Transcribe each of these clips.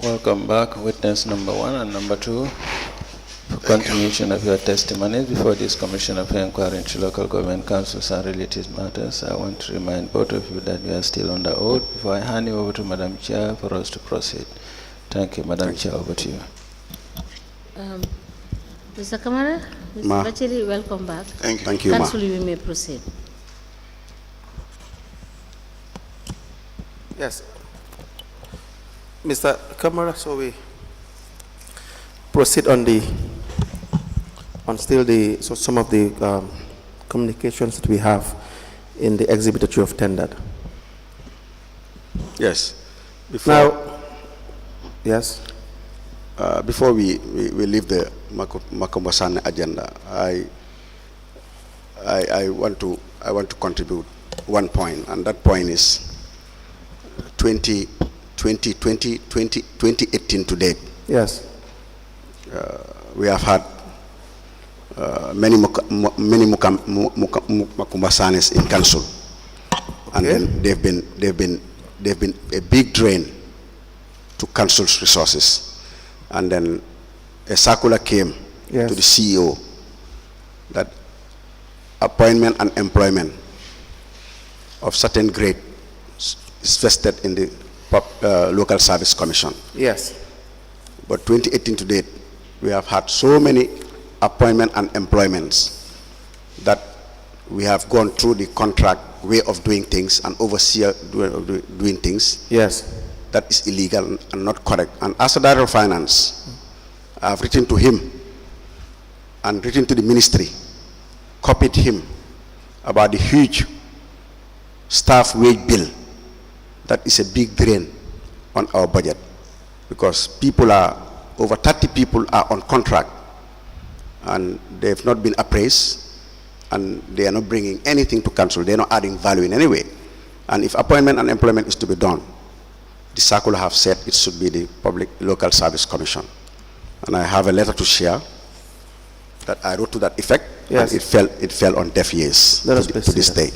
Welcome back, witness number 1 and number 2. For continuation of your testimonies before this Commission of Inquiry into Local Government Councils and Related Matters, I want to remind both of you that you are still under oath before I hand you over to Madam Chair for us to proceed. Thank you, Madam Chair, over to you. Mr. Camara, Mr. Batchily, welcome back. Thank you. Thank you, Council, you may proceed. Yes. Mr. Camara, so we proceed on some of the communications that we have in the exhibit that you have tendered. Yes. Yes. Before we leave the Makombasane agenda, I want to contribute one point, and that point is 2018 to date. Yes. We have had many Makombasanes in council, okay. And then they've been a big drain to council's resources. And then a circular came to the CEO that appointment and employment of certain grade is vested in the Local Service Commission. Yes. But 2018 to date, we have had so many appointment and employments that we have gone through the contract way of doing things and overseer doing things. Yes. That is illegal and not correct. And as a Director of Finance, I have written to him and written to the ministry, copied him about the huge staff wage bill. That is a big drain on our budget, because over 30 people are on contract and they have not been appraised, and they are not bringing anything to council. They are not adding value in any way. And if appointment and employment is to be done, the circular have said it should be the Public Local Service Commission. And I have a letter to share that I wrote to that effect, and it fell on deaf ears to this day.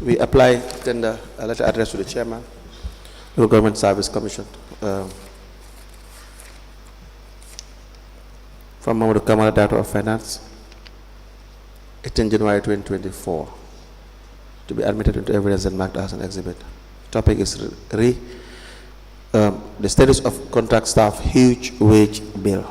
We apply tender a letter addressed to the Chairman, Local Government Service Commission, from Momodou Camara, Director of Finance, 18 January 2024, to be admitted into evidence and marked as an exhibit. Topic is the status of contract staff huge wage bill.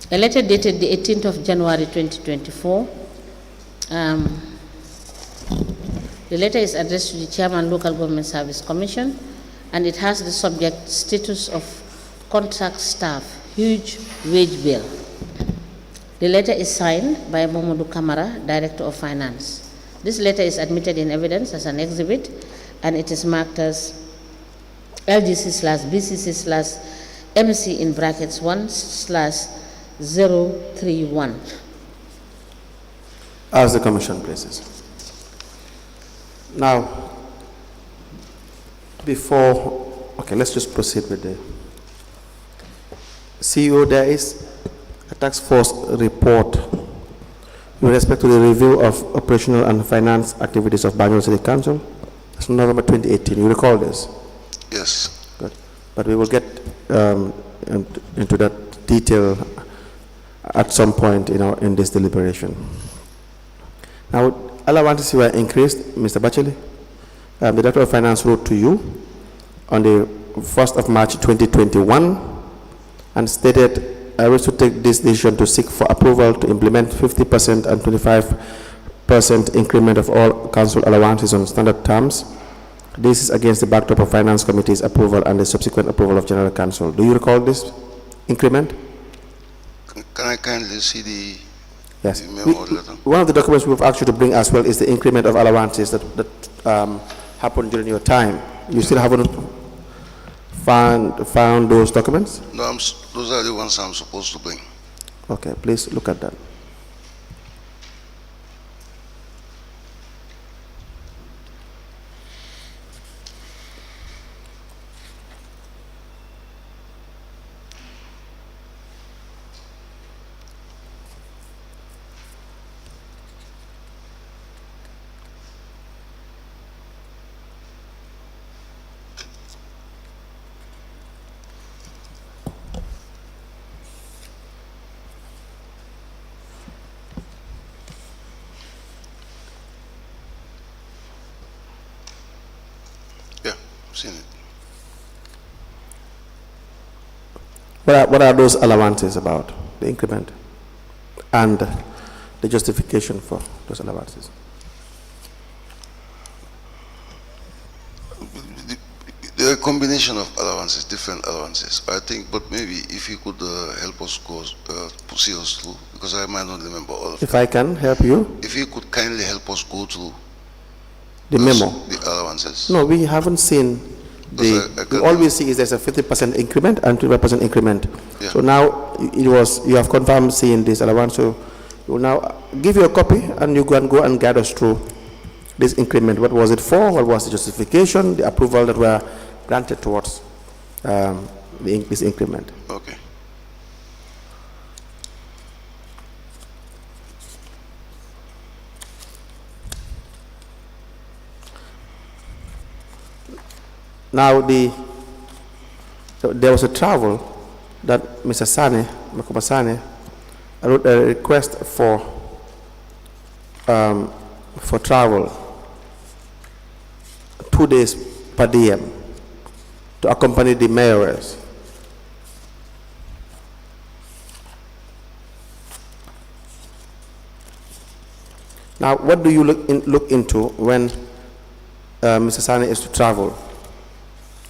A letter dated the 18th of January 2024. The letter is addressed to the Chairman, Local Government Service Commission, and it has the subject status of contract staff, huge wage bill. The letter is signed by Momodou Camara, Director of Finance. This letter is admitted in evidence as an exhibit, and it is marked as LGC/BCC/MC in brackets 1/031. As the Commission places. Now, let's just proceed with the CEO. There is a task force report with respect to the review of operational and finance activities of Banjul City Council. It's November 2018. You recall this? Yes. Good. But we will get into that detail at some point, in this deliberation. Now, allowances were increased, Mr. Batchily. The Director of Finance wrote to you on the 1st of March 2021 and stated, I wish to take this decision to seek for approval to implement 50% and 25% increment of all council allowances on standard terms. This is against the backdrop of Finance Committee's approval and the subsequent approval of General Council. Do you recall this increment? Can I kindly see the Yes. memo letter? One of the documents we've asked you to bring as well is the increment of allowances that happened during your time. You still haven't found those documents? No, those are the ones I'm supposed to bring. Okay, please look at that. Seen it. What are those allowances about, the increment, and the justification for those allowances? There are a combination of allowances, different allowances, I think, but maybe if you could help us see us through, because I might not remember all of them. If I can help you? If you could kindly help us go through The memo? The allowances. No, we haven't seen all we see is there's a 50% increment and 25% increment. Yeah. So now you have confirmed seeing this allowance, so we will now give you a copy and you can go and guide us through this increment. What was it for? What was the justification, the approval that were granted towards this increment? Okay. Now, there was a travel that Mr. Makuba Sane, wrote a request for travel 2 days per diem to accompany the mayors. Now, what do you look into when Mr. Sane is to travel?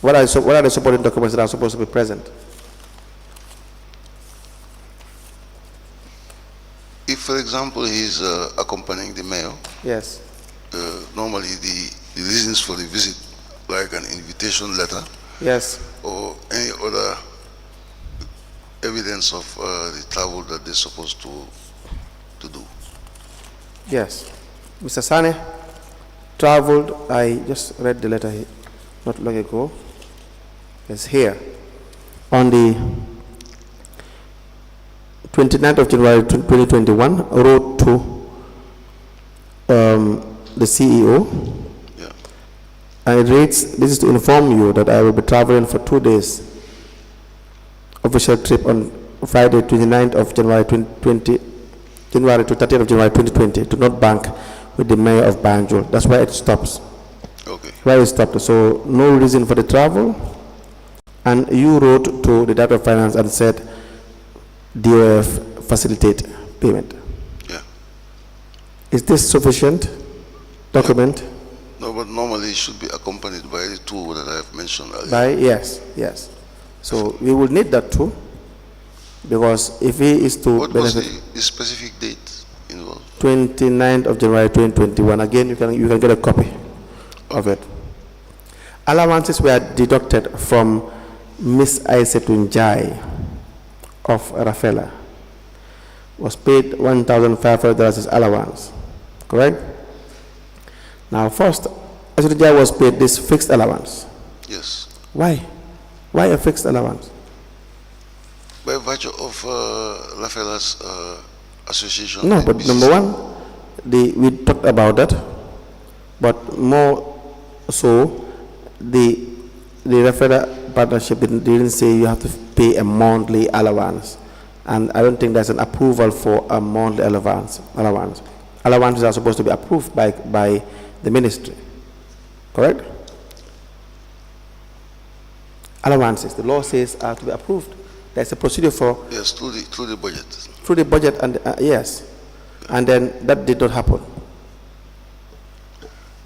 What are the supporting documents that are supposed to be present? If, for example, he's accompanying the mayor, Yes. Normally the reasons for the visit, like an invitation letter, Yes. or any other evidence of the travel that they're supposed to do. Yes. Mr. Sane traveled, I just read the letter not long ago. It's here. On the 29th of January 2021, wrote to the CEO. Yeah. And it reads, this is to inform you that I will be traveling for 2 days. Official trip on Friday, 29th of January 2020, January to 30th of January 2020, to North Bank with the mayor of Banjul. That's where it stops. Okay. Where it stopped. So no reason for the travel. And you wrote to the Director of Finance and said, DOF facilitate payment. Yeah. Is this sufficient document? No, but normally it should be accompanied by the tool that I have mentioned earlier. By, yes, yes. So we will need that too, because if he is to What was benefit the specific date involved? 29th of January 2021, again you can get a copy of it. Allowances were deducted from Miss Aisetunjai of Rafela, was paid $1,500 as allowance, correct? Now first, Aisetunjai was paid this fixed allowance. Yes. Why? Why a fixed allowance? By virtue of Rafela's association. No, and but business. number one, we talked about that, but more so, the Rafela partnership didn't say you have to pay a monthly allowance, and I don't think there's an approval for a monthly allowance. Allowances are supposed to be approved by the ministry, correct? Allowances, the law says, are to be approved. There's a procedure for Yes, through the budget. through the budget, and yes, and then that did not happen.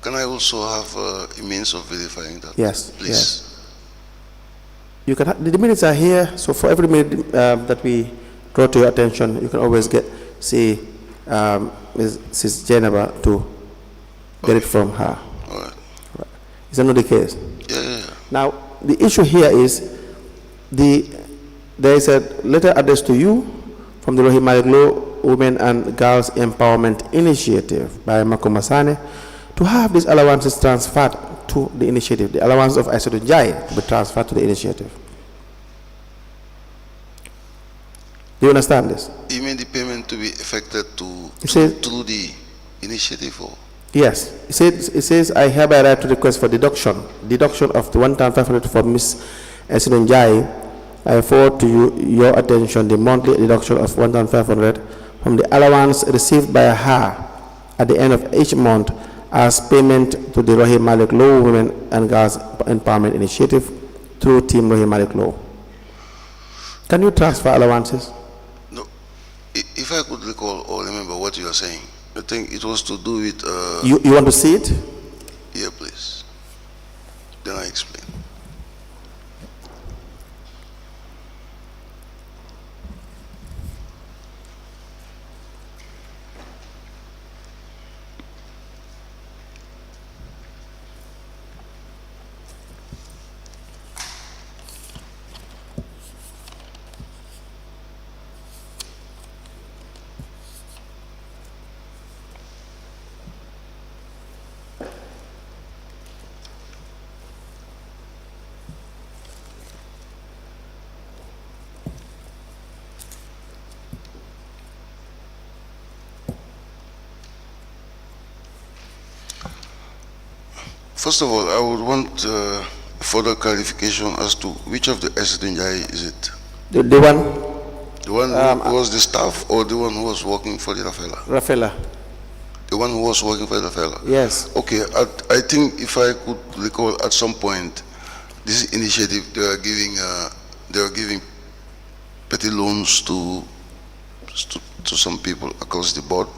Can I also have a means of verifying that? Yes, Please. yes. You can the minutes are here, so for every minute that we draw to your attention, you can always see Ms. Geneva to get it from her. All right. Is that not the case? Yeah. Now, the issue here is there is a letter addressed to you from the Rohimali Women and Girls Empowerment Initiative by Makomasane to have these allowances transferred to the initiative, the allowance of Aisetunjai to be transferred to the initiative. Do you understand this? You mean the payment to be effected through the initiative? Or? Yes. It says, I hereby write to request for deduction of the 1,500 for Ms. Aisetunjai. I forward to your attention the monthly deduction of 1,500 from the allowance received by her at the end of each month as payment to the Rohim Malik Law Women and Girls Empowerment Initiative through Team Rohim Malik Law. Can you transfer allowances? No. If I could recall or remember what you are saying, I think it was to do with... You want to see it? Yeah, please. Then I explain. First of all, I would want further clarification as to which of the Aisetunjai is it? The one? The one who was the staff or the one who was working for the Rafela? Rafela. The one who was working for the Rafela? Yes. Okay, I think if I could recall at some point, this initiative, they are giving petty loans to some people across the board.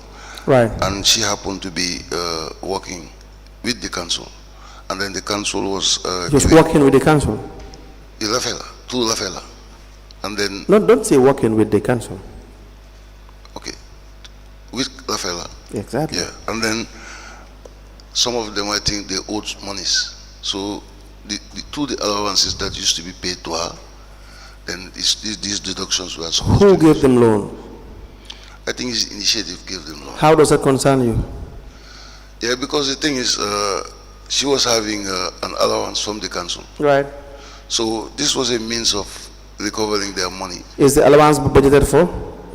Right. And she happened to be working with the council. And then the council was... Just working with the council? The Rafela, through Rafela. And then... No, don't say working with the council. Okay. With Rafela. Exactly. Yeah. And then some of them, I think, they owed monies. So through the allowances that used to be paid to her, then these deductions were supposed to... Who gave them loan? I think his initiative gave them loan. How does that concern you? Yeah, because the thing is, she was having an allowance from the council. Right. So this was a means of recovering their money. Is the allowance budgeted for?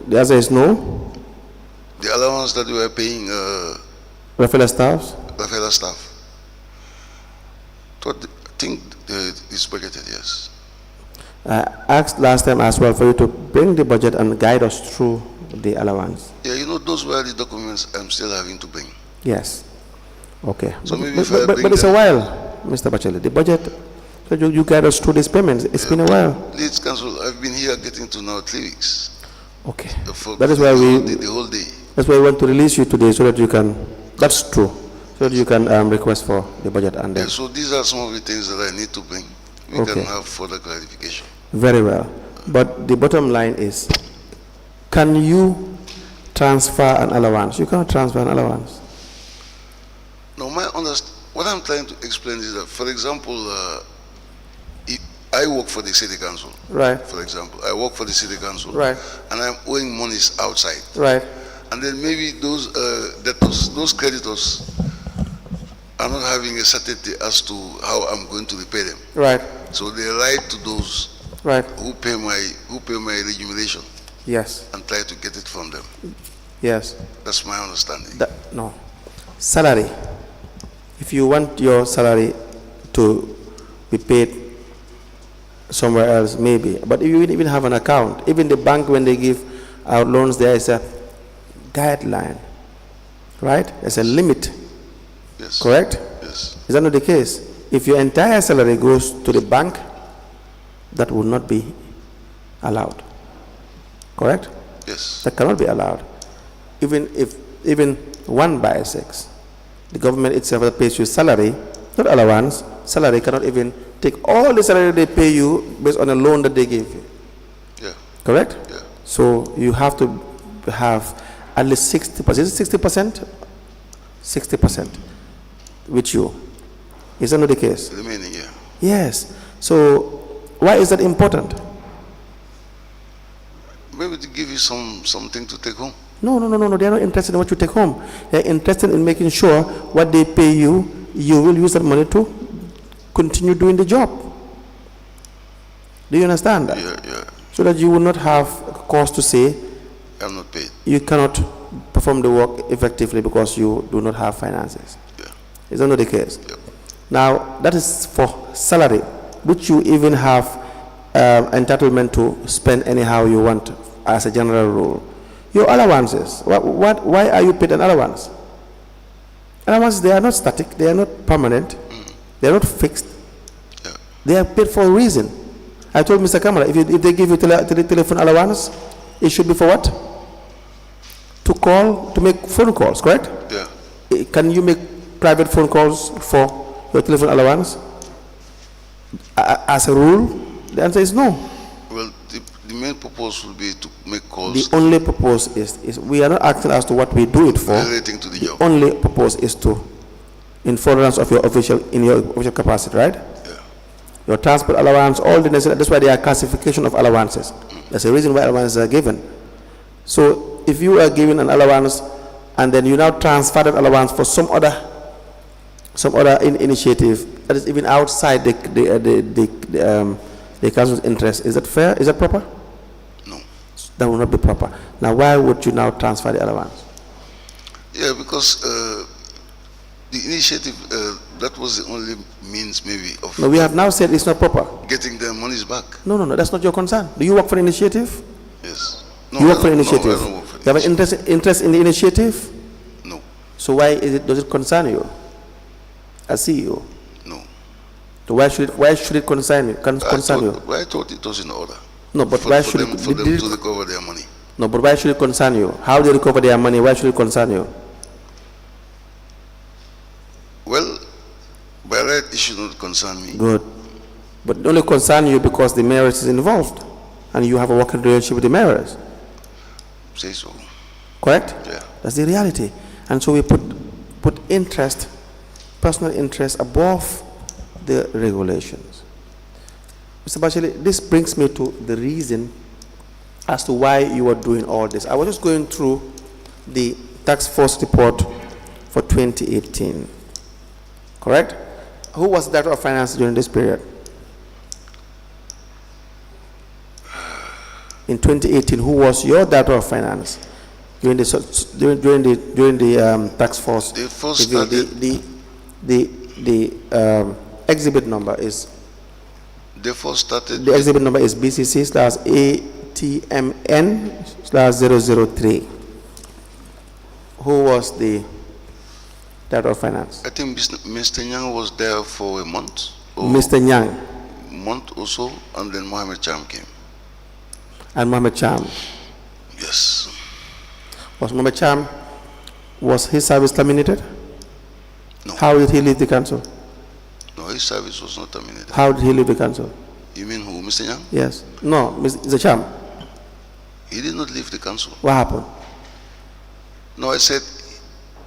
The answer is no. The allowance that we were paying Rafela staff? Rafela staff. I think it's budgeted, yes. I asked last time as well for you to bring the budget and guide us through the allowance. Yeah, you know, those were the documents I'm still having to bring. Yes. Okay. So maybe but it's a while, Mr. Batchily. The budget, so you guide us through these payments. It's been a while. Leeds Council, I've been here getting to now 3 weeks. Okay. For That is why the whole day. That's why we want to release you today so that you can, that's true, so that you can request for the budget and then. Yeah, so these are some of the things that I need to bring. We Okay. can have further clarification. Very well. But the bottom line is, can you transfer an allowance? You cannot transfer an allowance. Now, what I'm trying to explain is that, for example, I work for the city council. Right. For example, I work for the city council. Right. And I'm owing monies outside. Right. And then maybe those debtors, those creditors are not having a certainty as to how I'm going to repay them. Right. So they write to those Right. who pay my remuneration Yes. and try to get it from them. Yes. That's my understanding. No. Salary. If you want your salary to be paid somewhere else, maybe. But if you even have an account, even the bank, when they give out loans, there is a guideline, right? There's a limit. Yes. Correct? Yes. Is that not the case? If your entire salary goes to the bank, that will not be allowed. Correct? Yes. That cannot be allowed. Even 1/6, the government itself that pays you salary, not allowance, salary cannot even take all the salary they pay you based on a loan that they gave you. Yeah. Correct? Yeah. So you have to have at least 60%. Is it 60%? 60% with you. Is that not the case? Remaining, yeah. Yes. So why is that important? Maybe to give you something to take home. No. They are not interested in what you take home. They are interested in making sure what they pay you, you will use that money to continue doing the job. Do you understand that? Yeah. So that you will not have cause to say I'm not paid. you cannot perform the work effectively because you do not have finances. Yeah. Is that not the case? Yep. Now, that is for salary, which you even have entitlement to spend anyhow you want as a general rule. Your allowances, why are you paid an allowance? Allowances, they are not static, they are not permanent, they are not fixed. Yeah. They are paid for a reason. I told Mr. Camara, if they give you telephone allowance, it should be for what? To make phone calls, correct? Yeah. Can you make private phone calls for your telephone allowance? As a rule, the answer is no. Well, the main purpose will be to make calls. The only purpose is we are not asking as to what we do it for. Relating to the job. The only purpose is to, in furtherance of your official capacity, right? Yeah. Your transport allowance, all the necessary. That's why there are classification of allowances. That's the reason why allowances are given. So if you are given an allowance and then you now transfer that allowance for some other initiative that is even outside the council's interest, is that fair? Is that proper? No. That will not be proper. Now, why would you now transfer the allowance? Yeah, because the initiative, that was the only means maybe of No, we have now said it's not proper. getting their monies back. No, that's not your concern. Do you work for the initiative? Yes. No, You work I for the don't- initiative? No, I don't work for the You have an interest in the initiative? No. So why does it concern you as CEO? No. So why should it concern you? I thought it was in order. No, but for, why for should them, it? for them to recover their money. No, but why should it concern you? How they recover their money? Why should it concern you? Well, by right, it should not concern me. Good. But it only concern you because the mayor is involved and you have a working relationship with the mayors. Say so. Correct? Yeah. That's the reality. And so we put interest, personal interest above the regulations. Mr. Batchily, this brings me to the reason as to why you are doing all this. I was just going through the task force report for 2018. Correct? Who was the Director of Finance during this period? In 2018, who was your Director of Finance during the task force? They first review? The exhibit number is. They first started. The exhibit number is BCC/ATMN/003. Who was the Director of Finance? I think Mr. Nyang was there for a month. Mr. Nyang. Month or so, and then Mohammed Cham came. And Mohammed Cham. Yes. Was Mama Cham, was his service terminated? No. How did he leave the council? No, his service was not terminated. How did he leave the council? You mean who, Mr. Yang? Yes. No, Mr. Cham. He did not leave the council. What happened? No, I said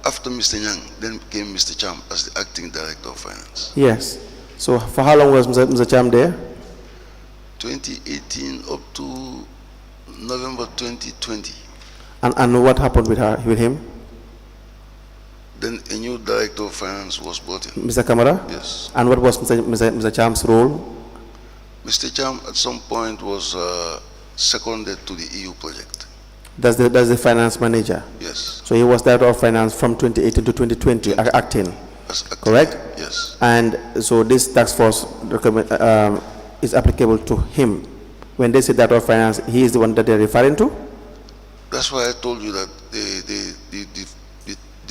after Mr. Yang, then came Mr. Cham as the acting director of finance. Yes. So for how long was Mr. Cham there? 2018 up to November 2020. And what happened with him? Then a new director of finance was brought in. Mr. Camara? Yes. And what was Mr. Cham's role? Mr. Cham at some point was seconded to the EU project. That's the finance manager. Yes. So he was director of finance from 2018 to 2020, acting. As acting, correct? Yes. And so this task force is applicable to him. When they say director of finance, he is the one that they're referring to? That's why I told you that the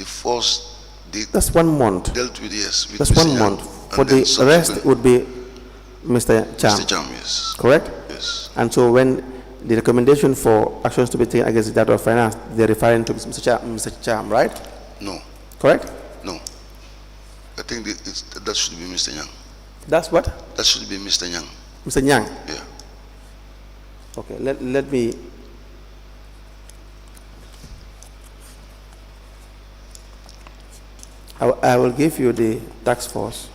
force That's 1 month. dealt with, yes. With That's Mr. 1 Yang, month. and For then the rest subsequent- would be Mr. Cham. Mr. Cham, yes. Correct? Yes. And so when the recommendation for actions to be taken against the director of finance, they're referring to Mr. Cham, right? No, Correct? no. I think that should be Mr. Yang. That's what? That should be Mr. Yang. Mr. Nyang. Yeah. Okay, let me. I will give you the task force.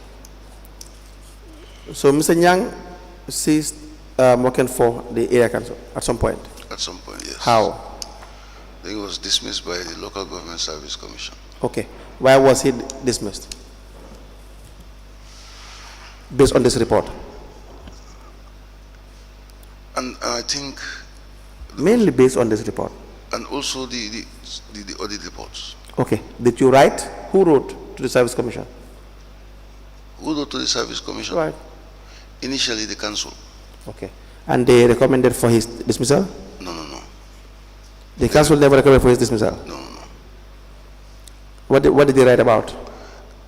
So Mr. Nyang ceased working for the area council at some point. At some point, yes. How? I think it was dismissed by the Local Government Service Commission. Okay. Why was he dismissed? Based on this report. And I think, Mainly based on this report. and also the audit reports. Okay. Did you write? Who wrote to the service commission? Who wrote to the Service Commission? Right. Initially the council. Okay. And they recommended for his dismissal? No, no, no. The council never recommended for his dismissal? No, no, no. What did they write about?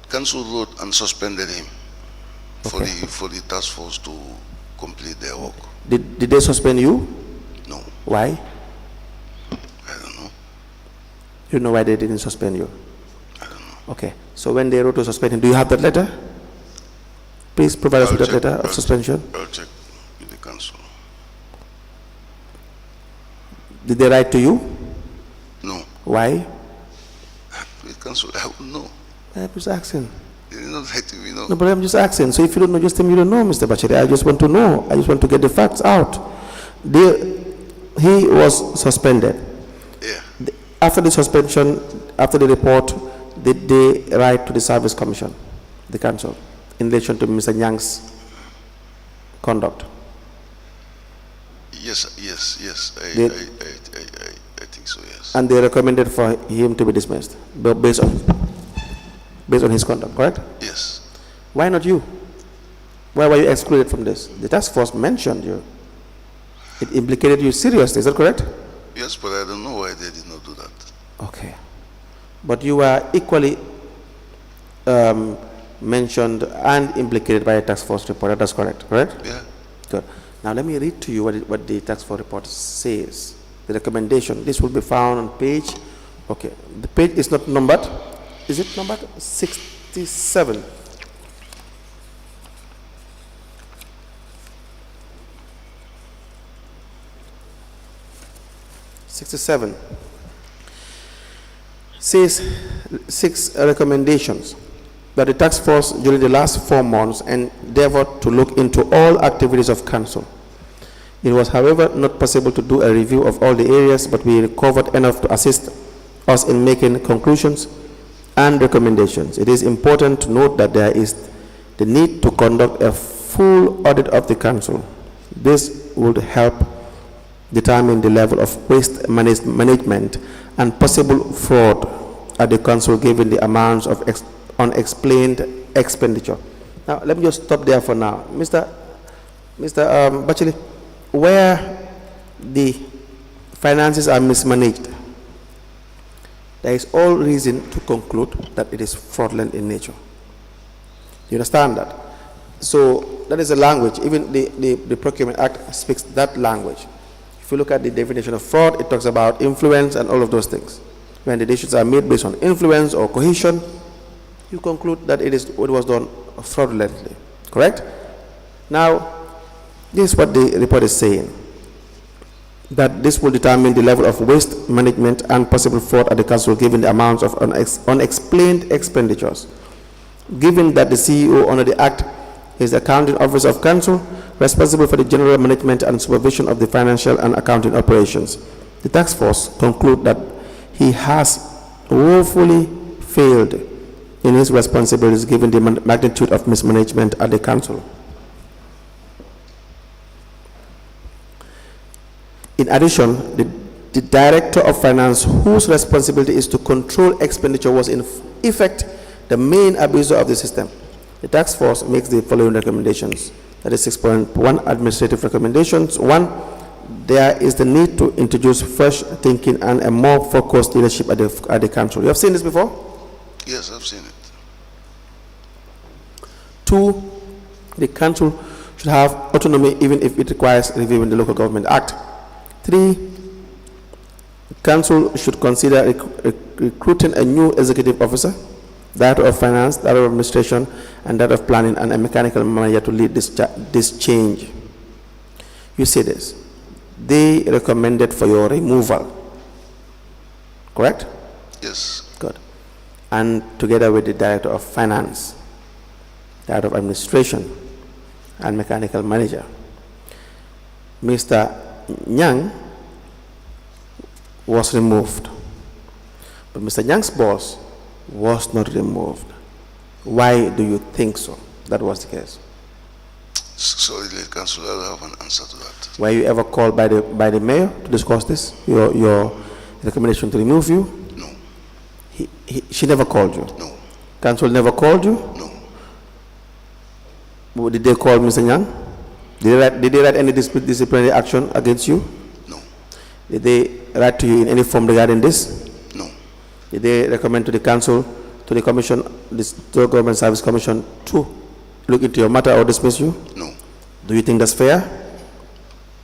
Council wrote and suspended him Okay. for the task force to complete their work. Did they suspend you? No, Why? I don't know. You know why they didn't suspend you? I don't know. Okay. So when they wrote to suspend him, do you have that letter? Please provide us with that letter of suspension. I'll check with the council. Did they write to you? No, Why? the council, I wouldn't know. I'm just asking. They did not write to me, no. No, but I'm just asking. So if you don't know, just tell me you don't know, Mr. Batchily. I just want to know. I just want to get the facts out. He was suspended. Yeah. After the suspension, after the report, did they write to the Service Commission, the council, in relation to Mr. Nyang's conduct? Yes, yes, yes. I think so, yes. And they recommended for him to be dismissed based on his conduct, correct? Yes. Why not you? Why were you excluded from this? The task force mentioned you. It implicated you seriously, is that correct? Yes, but I don't know why they did not do that. Okay. But you were equally mentioned and implicated by a task force report, that's correct? Yeah. Good. Now let me read to you what the task force report says. The recommendation, this will be found on page, okay, the page is not numbered. Is it numbered? 67. Says 6 recommendations that the task force during the last 4 months endeavored to look into all activities of council. It was, however, not possible to do a review of all the areas, but we recovered enough to assist us in making conclusions and recommendations. It is important to note that there is the need to conduct a full audit of the council. This would help determine the level of waste management and possible fraud at the council given the amounts of unexplained expenditure. Now, let me just stop there for now. Mr. Batchily, where the finances are mismanaged, there is all reason to conclude that it is fraudulent in nature. You understand that? So that is a language, even the Procurement Act speaks that language. If you look at the definition of fraud, it talks about influence and all of those things. When the decisions are made based on influence or cohesion, you conclude that it was done fraudulently. Correct? Now, this is what the report is saying. That this will determine the level of waste management and possible fraud at the council given the amounts of unexplained expenditures. Given that the CEO under the Act is the accounting officer of council, responsible for the general management and supervision of the financial and accounting operations, the task force conclude that he has woefully failed in his responsibilities given the magnitude of mismanagement at the council. In addition, the Director of Finance, whose responsibility is to control expenditure, was in effect the main abuser of the system. The task force makes the following recommendations. That is 6.1 administrative recommendations. 1, there is the need to introduce fresh thinking and a more focused leadership at the council. You have seen this before? Yes, I've seen it. 2, the council should have autonomy even if it requires reviewing the Local Government Act. 3, the council should consider recruiting a new executive officer, Director of Finance, Director of Administration, and Director of Planning, and a mechanical manager to lead this change. You see this. They recommended for your removal. Correct? Yes. Good. And together with the Director of Finance, Director of Administration, and mechanical manager. Mr. Nyang was removed, but Mr. Nyang's boss was not removed. Why do you think so? That was the case. Sorry, late council, I don't have an answer to that. Were you ever called by the mayor to discuss this? Your recommendation to remove you? No. She never called you? No. Council never called you? No. Did they call Mr. Nyang? Did they write any disciplinary action against you? No. Did they write to you in any form regarding this? No. Did they recommend to the council, to the commission, the Government Service Commission, to look into your matter or dismiss you? No. Do you think that's fair?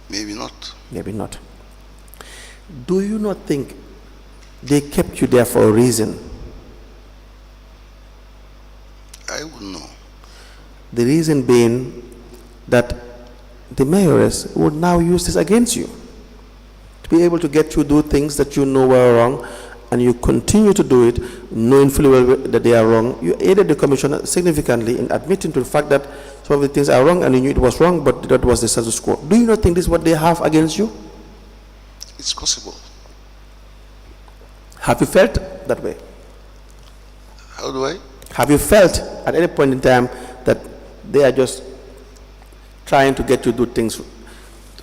Maybe not. Maybe not. Do you not think they kept you there for a reason? I wouldn't know. The reason being that the mayoress would now use this against you, to be able to get you to do things that you know were wrong, and you continue to do it, knowing fully well that they are wrong. You aided the commissioner significantly in admitting to the fact that some of the things are wrong, and you knew it was wrong, but that was the status quo. Do you not think this is what they have against you? It's possible. Have you felt that way? How do I? Have you felt at any point in time that they are just trying to get you to do things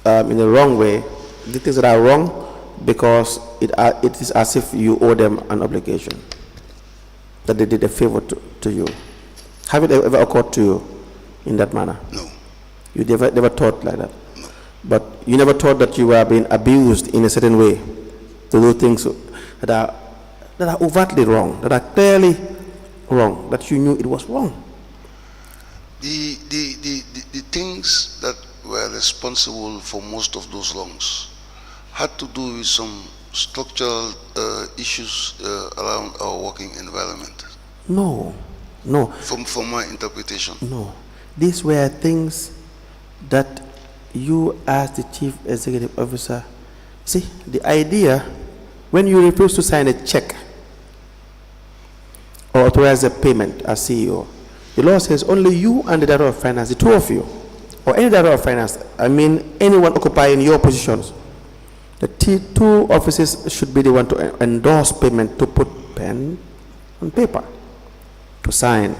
in the wrong way, the things that are wrong, because it is as if you owe them an obligation, that they did a favor to you? Have it ever occurred to you in that manner? No. You never thought like that? No. But you never thought that you were being abused in a certain way to do things that are overtly wrong, that are clearly wrong, that you knew it was wrong? The things that were responsible for most of those wrongs had to do with some structural issues around our working environment. No. From my interpretation. No. These were things that you as the chief executive officer, see, the idea, when you refuse to sign a check or authorize a payment as CEO, the law says only you and the Director of Finance, the two of you, or any Director of Finance, I mean anyone occupying your positions, the two offices should be the one to endorse payment, to put pen on paper, to sign.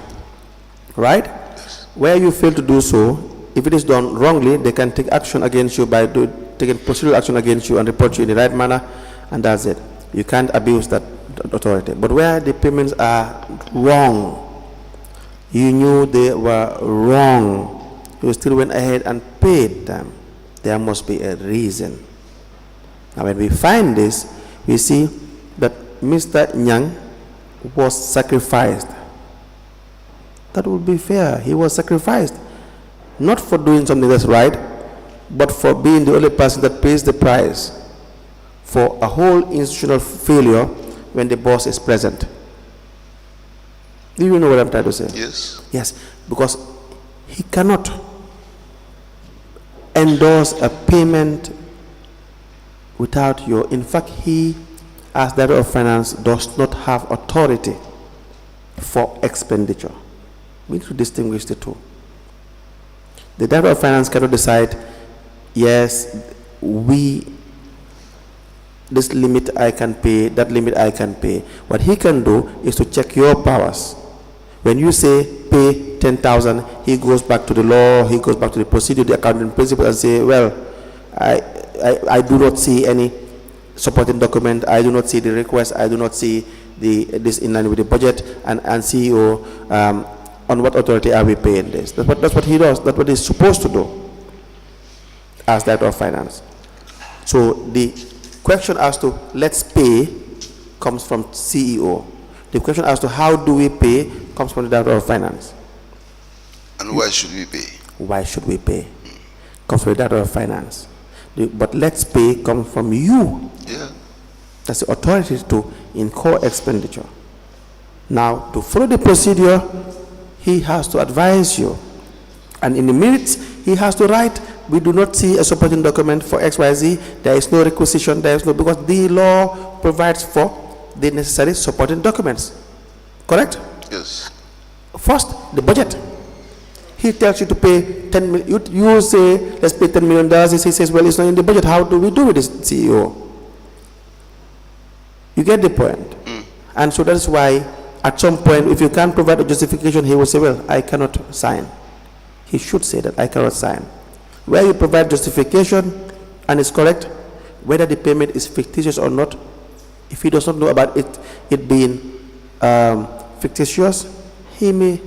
Right? Yes. Where you fail to do so, if it is done wrongly, they can take action against you by taking procedural action against you and report you in the right manner, and that's it. You can't abuse that authority. But where the payments are wrong, you knew they were wrong, you still went ahead and paid them, there must be a reason. Now when we find this, we see that Mr. Nyang was sacrificed. That would be fair. He was sacrificed, not for doing something that's right, but for being the only person that pays the price for a whole institutional failure when the boss is present. Do you know what I'm trying to say? Yes. Yes, because he cannot endorse a payment without your, in fact, he, as Director of Finance, does not have authority for expenditure. We need to distinguish the two. The Director of Finance cannot decide, yes, this limit I can pay, that limit I can pay. What he can do is to check your powers. When you say pay 10,000, he goes back to the law, he goes back to the procedure, the accounting principle, and say, well, I do not see any supporting document, I do not see the request, I do not see this in line with the budget, and CEO, on what authority are we paying this? That's what he does, that's what he's supposed to do as Director of Finance. So the question as to let's pay comes from CEO. The question as to how do we pay comes from the Director of Finance. And why should we pay? Why should we pay? Comes from the Director of Finance. But let's pay comes from you. Yeah. That's the authority to incur expenditure. Now, to follow the procedure, he has to advise you. And in the minutes, he has to write, we do not see a supporting document for XYZ, there is no requisition, there is no, because the law provides for the necessary supporting documents. Correct? Yes. First, the budget. He tells you to pay 10 million. You say, let's pay $10 million. He says, well, it's not in the budget. How do we do with this, CEO? You get the point. And so that's why, at some point, if you can't provide a justification, he will say, well, I cannot sign. He should say that, I cannot sign. Where you provide justification, and it's correct, whether the payment is fictitious or not, if he does not know about it being fictitious, he may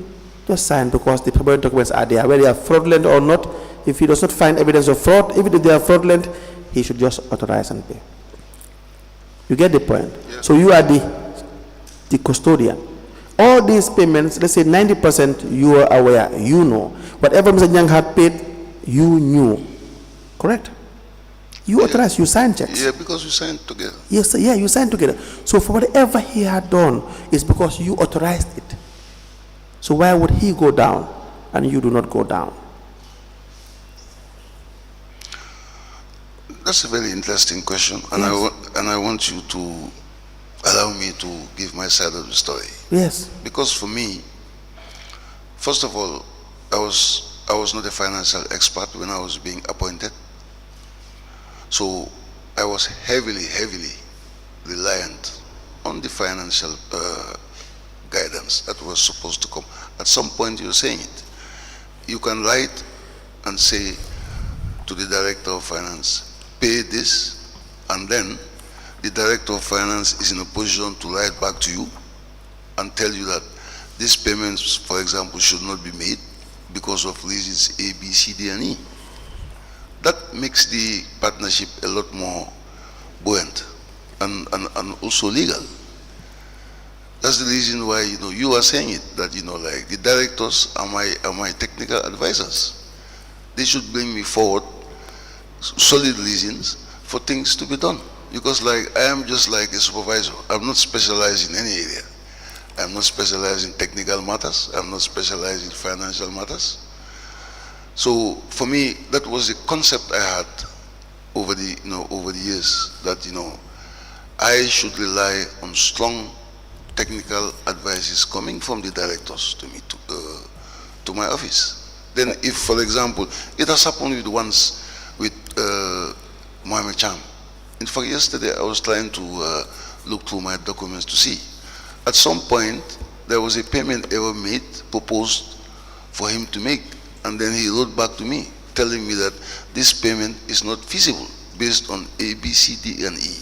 just sign because the probable documents are there. Whether they are fraudulent or not, if he does not find evidence of fraud, even if they are fraudulent, he should just authorize and pay. You get the point? Yeah. So you are the custodian. All these payments, let's say 90%, you are aware, you know. Whatever Mr. Nyang had paid, you knew. Correct? You authorized, you signed checks. Yeah, because we signed together. Yes, yeah, you signed together. So for whatever he had done, it's because you authorized it. So why would he go down and you do not go down? That's a very interesting question, and yes. I want you to allow me to give my side of the story. Yes. Because for me, first of all, I was not a financial expert when I was being appointed. So I was heavily reliant on the financial guidance that was supposed to come. At some point you're saying it. You can write and say to the Director of Finance, pay this, and then the Director of Finance is in a position to write back to you and tell you that these payments, for example, should not be made because of reasons A, B, C, D, and E. That makes the partnership a lot more buoyant and also legal. That's the reason why you are saying it, that like the directors are my technical advisors. They should bring me forward solid reasons for things to be done. Because like I am just like a supervisor. I'm not specialized in any area. I'm not specialized in technical matters. I'm not specialized in financial matters. So for me, that was the concept I had over the years, that I should rely on strong technical advices coming from the directors to me to my office. Then, if for example, it has happened with Mohamed Cham. In fact, yesterday I was trying to look through my documents to see. At some point, there was a payment ever made, proposed for him to make. And then he wrote back to me, telling me that this payment is not feasible based on A, B, C, D, and E.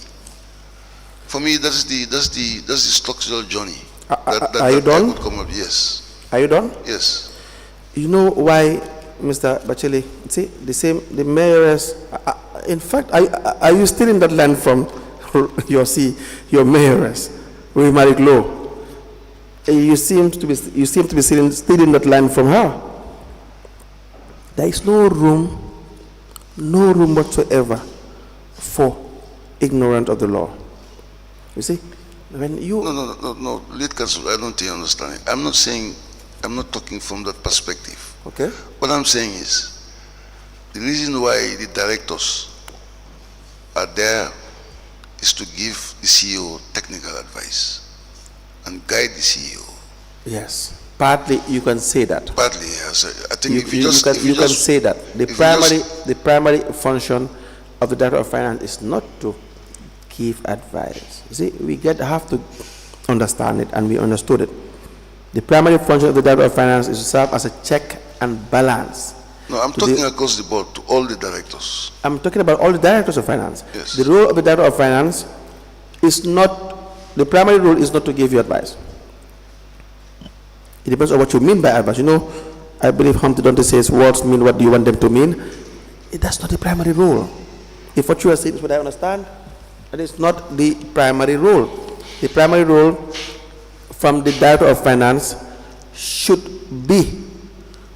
For me, that's the structural journey. Are you done? That could come up. Yes. Are you done? Yes. You know why, Mr. Batchily? See, the mayoress. In fact, are you still in that land from your mayoress, Marie Law? You seem to be still in that land from her. There is no room No room whatsoever for ignorance of the law. You see, when you... No, lead counsel, I don't think you understand it. I'm not saying, I'm not talking from that perspective. Okay. What I'm saying is, the reason why the directors are there is to give the CEO technical advice and guide the CEO. Yes. Partly you can say that. Partly, yes. I think you can say that. The primary function of the Director of Finance is not to give advice. You see, we have to understand it, and we understood it. The primary function of the Director of Finance is to serve as a check and balance. No, I'm talking across the board to all the directors. I'm talking about all the Directors of Finance. Yes. The role of the Director of Finance is not, the primary role is not to give you advice. It depends on what you mean by advice. You know, I believe Humpty Dumpty says, words mean what do you want them to mean. That's not the primary role. If what you are saying is what I understand, that is not the primary role. The primary role from the Director of Finance should be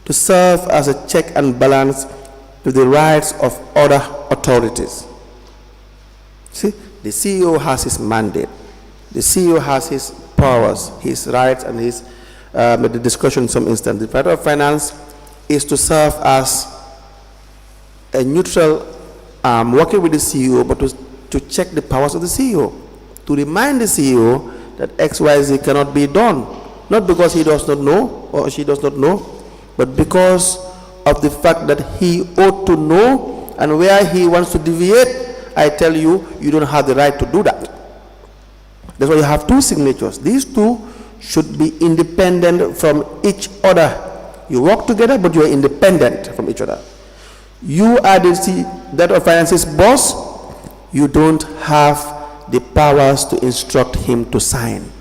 to serve as a check and balance to the rights of other authorities. See, the CEO has his mandate. The CEO has his powers, his rights, and his the discussion in some instance. The Director of Finance is to serve as a neutral working with the CEO, but to check the powers of the CEO, to remind the CEO that XYZ cannot be done, not because he does not know or she does not know, but because of the fact that he ought to know, and where he wants to deviate, I tell you, you don't have the right to do that. That's why you have two signatures. These two should be independent from each other. You work together, but you are independent from each other. You are the Director of Finance's boss. You don't have the powers to instruct him to sign.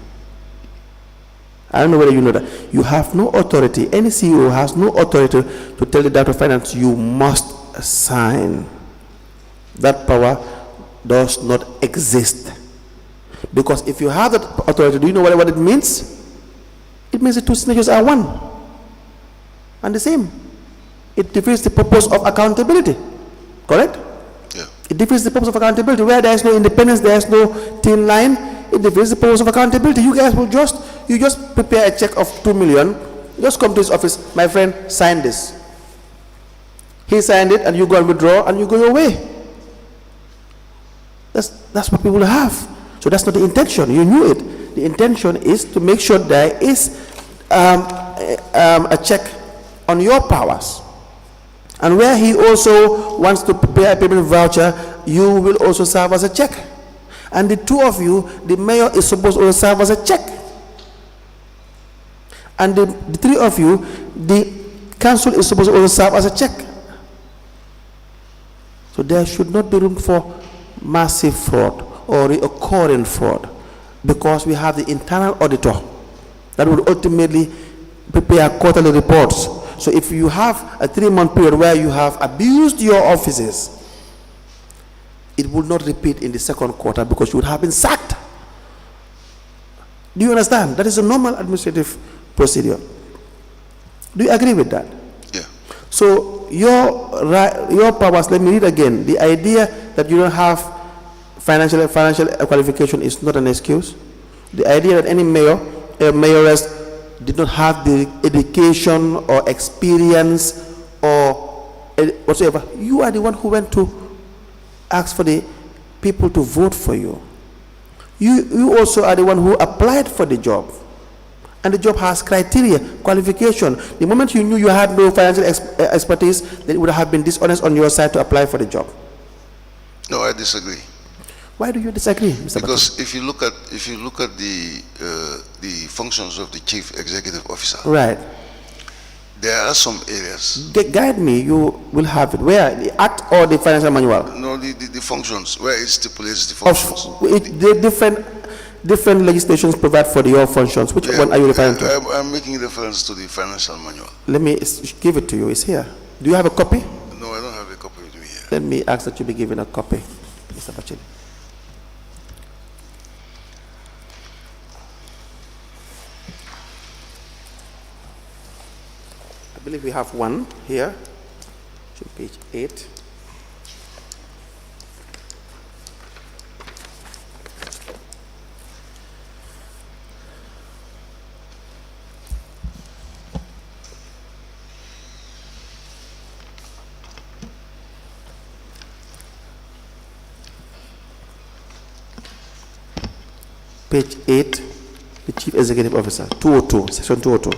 I don't know whether you know that. You have no authority. Any CEO has no authority to tell the Director of Finance, you must sign. That power does not exist. Because if you have that authority, do you know what it means? It means the two signatures are one and the same. It defeats the purpose of accountability. Correct? Yeah. It defeats the purpose of accountability. Where there is no independence, there is no thin line, it defeats the purpose of accountability. You guys will just prepare a check of 2 million, just come to his office, my friend, sign this. He signed it, and you go and withdraw, and you go your way. That's what people have. So that's not the intention. You knew it. The intention is to make sure there is a check on your powers. And where he also wants to prepare a payment voucher, you will also serve as a check. And the two of you, the mayor is supposed to serve as a check. And the three of you, the council is supposed to also serve as a check. So there should not be room for massive fraud or recurring fraud, because we have the internal auditor that will ultimately prepare quarterly reports. So if you have a 3-month period where you have abused your offices, it will not repeat in the second quarter because you would have been sacked. Do you understand? That is a normal administrative procedure. Do you agree with that? Yeah. So your powers, let me read again. The idea that you don't have financial qualification is not an excuse. The idea that any mayor, a mayoress, did not have the education or experience or whatsoever. You are the one who went to ask for the people to vote for you. You also are the one who applied for the job. And the job has criteria, qualification. The moment you knew you had no financial expertise, then it would have been dishonest on your side to apply for the job. No, I disagree. Why do you disagree, Mr. Because Batchily? if you look at the functions of the chief executive officer, Right. there are some areas. Guide me, you will have it. Where? The act or the financial manual? No, the functions, where it stipulates the functions. The different legislations provide for your functions. Which one are you referring to? I'm making reference to the financial manual. Let me give it to you. It's here. Do you have a copy? No, I don't have a copy with me here. Let me ask that you be given a copy, Mr. Batchily. I believe we have one here, page 8. page 8, the Chief Executive Officer, 202, section 202.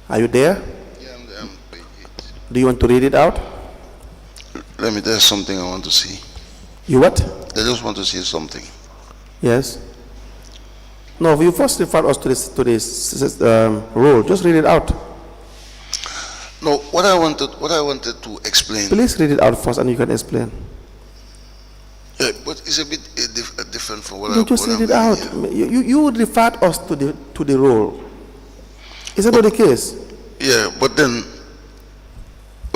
Are you there? Yeah, I'm there. I'm page 8. Do you want to read it out? Let me, there's something I want to see. You what? I just want to see something. Yes. No, you first refer us to this rule. Just read it out. No, what I wanted to explain. Please read it out first, and you can explain. Yeah, but it's a bit different from what You just read it out. You referred us to the rule. Is that not the case? Yeah, but then,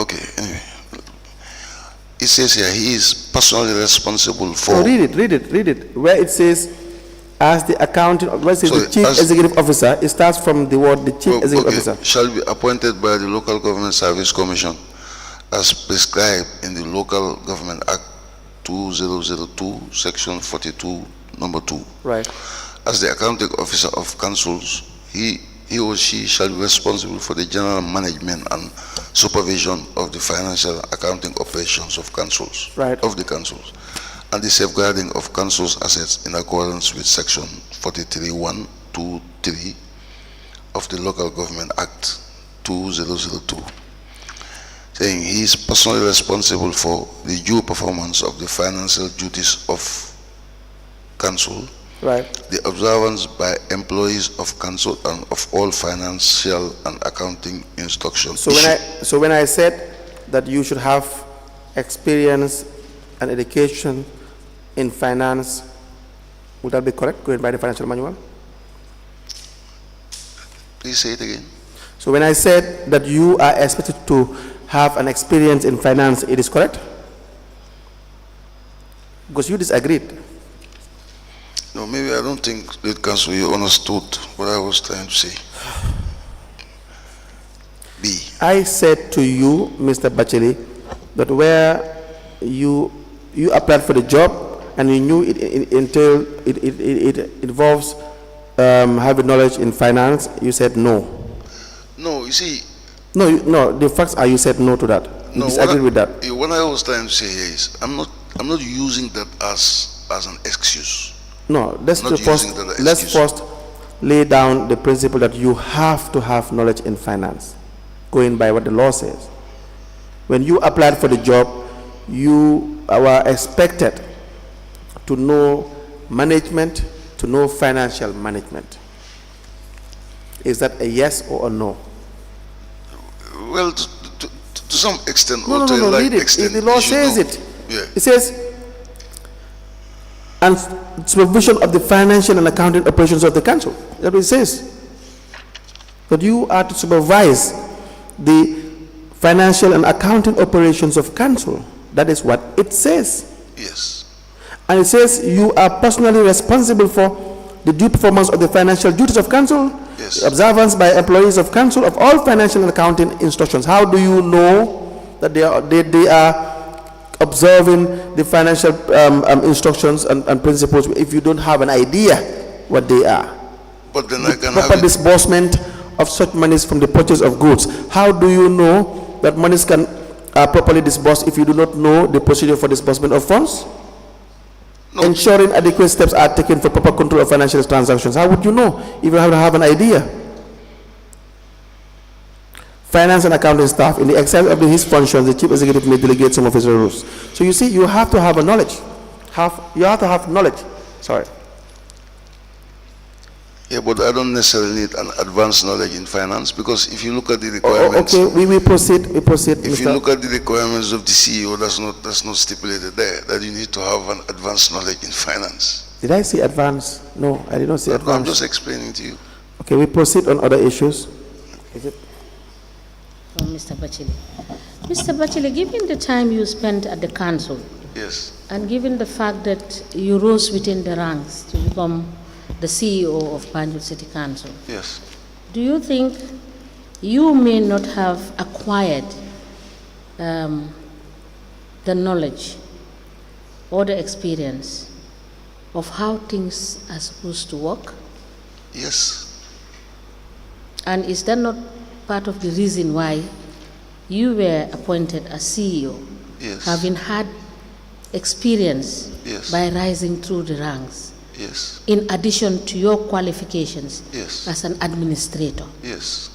okay, anyway. It says here, he is personally responsible for... So read it. Where it says, as the accounting, where it says the Chief Executive Officer, it starts from the word the Chief Executive Officer. Shall be appointed by the Local Government Service Commission as prescribed in the Local Government Act 2002, Section 42, number 2. Right. As the accounting officer of councils, he or she shall be responsible for the general management and supervision of the financial accounting operations of councils, right, of the councils, and the safeguarding of councils' assets in accordance with Section 43(1), 2, 3 of the Local Government Act 2002, saying he is personally responsible for the due performance of the financial duties of council, right, the observance by employees of council and of all financial and accounting instructions. So when I said that you should have experience and education in finance, would that be correct, going by the financial manual? Please say it again. So when I said that you are expected to have an experience in finance, it is correct? Because you disagreed. No, maybe I don't think the council, you understood what I was trying to say. B. I said to you, Mr. Batchily, that where you applied for the job and you knew it involves having knowledge in finance, you said no. No, you see. No, the facts are you said no to that. You disagreed with that. What I was trying to say here is, I'm not using that as an excuse. No, let's first lay down the principle that you have to have knowledge in finance, going by what the law says. When you applied for the job, you were expected to know management, to know financial management. Is that a yes or a no? Well, to some extent, no, read it. Extent, the law says it. Yeah. It says, and supervision of the financial and accounting operations of the council. That's what it says. That you are to supervise the financial and accounting operations of council. That is what it says. Yes. And it says you are personally responsible for the due performance of the financial duties of council, yes, observance by employees of council of all financial and accounting instructions. How do you know that they are observing the financial instructions and principles if you don't have an idea what they are? But then I can proper disbursement of such monies from the purchase of goods. How do you know that monies can properly disbursed if you do not know the procedure for disbursement of funds? No. Ensuring adequate steps are taken for proper control of financial transactions. How would you know if you don't have an idea? Finance and accounting staff, in the exercise of his functions, the chief executive may delegate some of his roles. So you see, you have to have a knowledge. You have to have knowledge. Sorry. Yeah, but I don't necessarily need an advanced knowledge in finance, because if you look at the requirements... Okay, we proceed. If Mr. you look at the requirements of the CEO, that's not stipulated there, that you need to have an advanced knowledge in finance. Did I say advanced? No, I did not say advanced. No, I'm just explaining to you. Okay, we proceed on other issues. Is it? From Mr. Batchily. Mr. Batchily, given the time you spent at the council, yes, and given the fact that you rose within the ranks to become the CEO of Banjul City Council, yes, do you think you may not have acquired the knowledge or the experience of how things are supposed to work Yes. And is that not part of the reason why you were appointed as CEO? Yes. Having had experience Yes. by rising through the ranks, Yes. in addition to your qualifications Yes. as an administrator. Yes.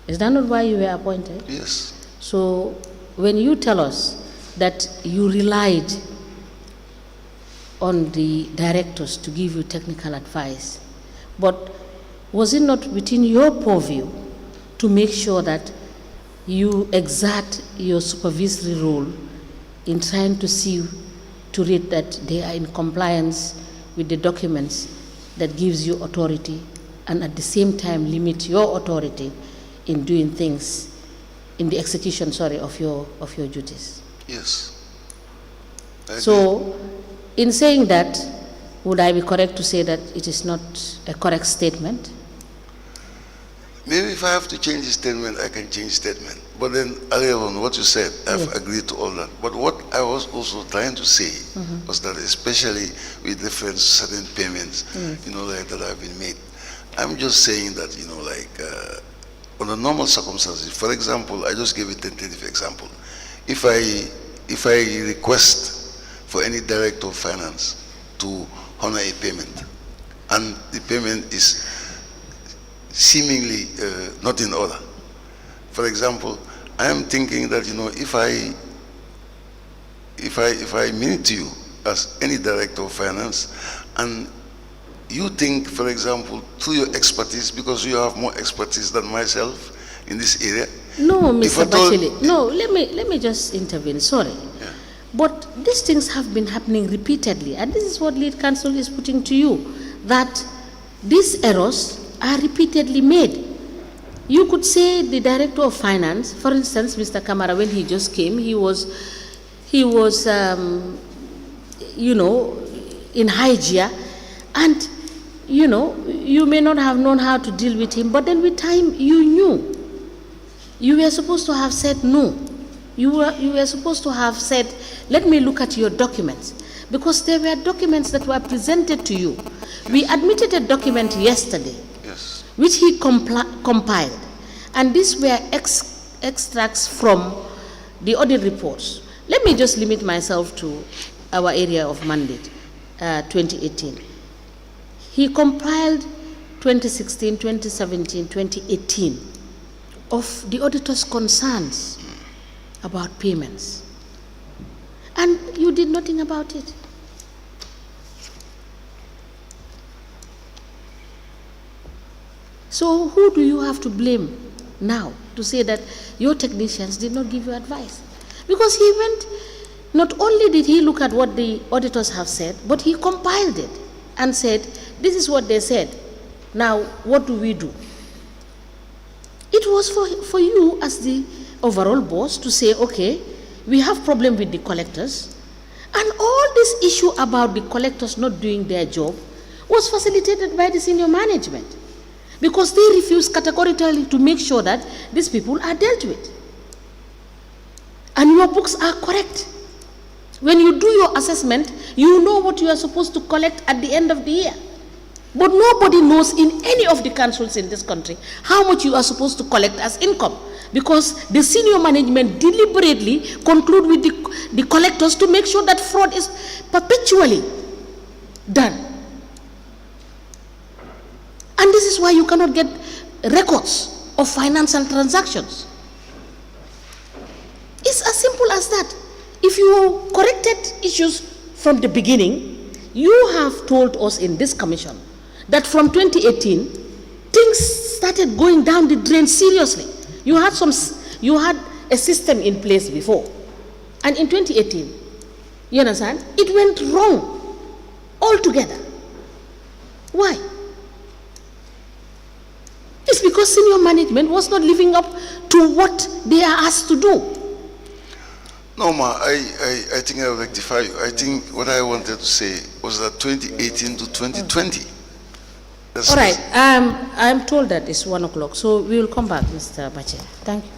Is that not why you were appointed? Yes. So when you tell us that you relied on the directors to give you technical advice, but was it not within your purview to make sure that you exert your supervisory role in trying to see to it that they are in compliance with the documents that gives you authority, and at the same time limit your authority in doing things, in the execution, of your duties? Yes. I agree. So, in saying that, would I be correct to say that it is not a correct statement? Maybe if I have to change the statement, I can change statement. But then earlier on, what you said, I've agreed to all that. But what I was also trying to say was that, especially with reference to certain payments, like that have been made, I'm just saying that, under normal circumstances, for example, I just gave a tentative example. If I request for any director of finance to honor a payment, and the payment is seemingly not in order. For example, I am thinking that if I mean it to you as any director of finance, and you think, for example, through your expertise, because you have more expertise than myself in this area. No, Mr. Batchily. No, let me just intervene. Sorry. Yeah. But these things have been happening repeatedly, and this is what lead counsel is putting to you, that these errors are repeatedly made. You could say the director of finance, for instance, Mr. Camara, when he just came, he was in high gear, and you may not have known how to deal with him, but then with time you knew. You were supposed to have said no. You were supposed to have said, let me look at your documents, because there were documents that were presented to you. We admitted a document yesterday, Yes. which he compiled, and these were extracts from the audit reports. Let me just limit myself to our area of mandate, 2018. He compiled 2016, 2017, 2018 of the auditor's concerns about payments, and you did nothing about it. So who do you have to blame now to say that your technicians did not give you advice? Because he went, not only did he look at what the auditors have said, but he compiled it and said, this is what they said. Now, what do we do? It was for you as the overall boss to say, okay, we have problem with the collectors, and all this issue about the collectors not doing their job was facilitated by the senior management, because they refused categorically to make sure that these people are dealt with. And your books are correct. When you do your assessment, you know what you are supposed to collect at the end of the year. But nobody knows in any of the councils in this country how much you are supposed to collect as income, because the senior management deliberately conclude with the collectors to make sure that fraud is perpetually done. And this is why you cannot get records of financial transactions. It's as simple as that. If you corrected issues from the beginning, you have told us in this commission that from 2018, things started going down the drain seriously. You had a system in place before. And in 2018, you understand, it went wrong altogether. Why? It's because senior management was not living up to what they are asked to do. No, Ma, I think I will rectify you. I think what I wanted to say was that 2018 to 2020. All right, I'm told that it's 1 o'clock, so we will come back, Mr. Batchily. Thank you.